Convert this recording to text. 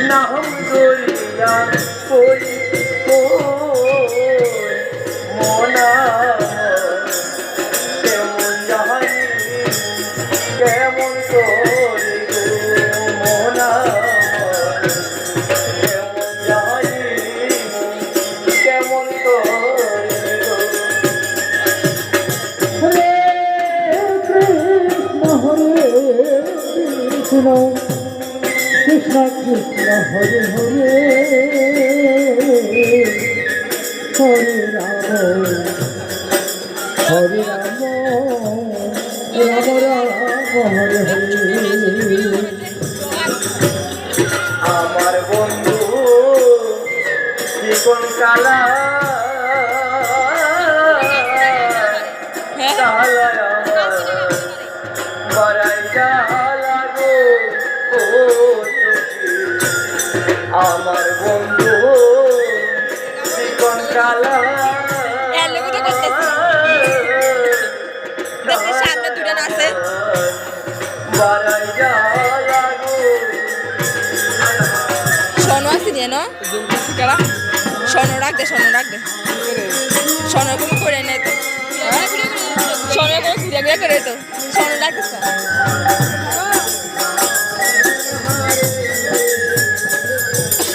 নাম ধরিয়া কই মনা কেমন জানি কেমন করি মনা কেমন জানি কেমন করি হরে কৃষ্ণ কৃষ্ণ কৃষ্ণ কৃষ্ণ হরে হরে হরে রাম হরে রাম রাম রাম হরে হরে আমার বন্ধু জীবন কালা বাড়াই লাগো ও আমার বন্ধু জীবন কালা সোনো আছে নিয়ে না সোনো রাখ দে সোনো কোনো করে নেই তো সোনো কোনো ঘুরে ঘুরে করে তো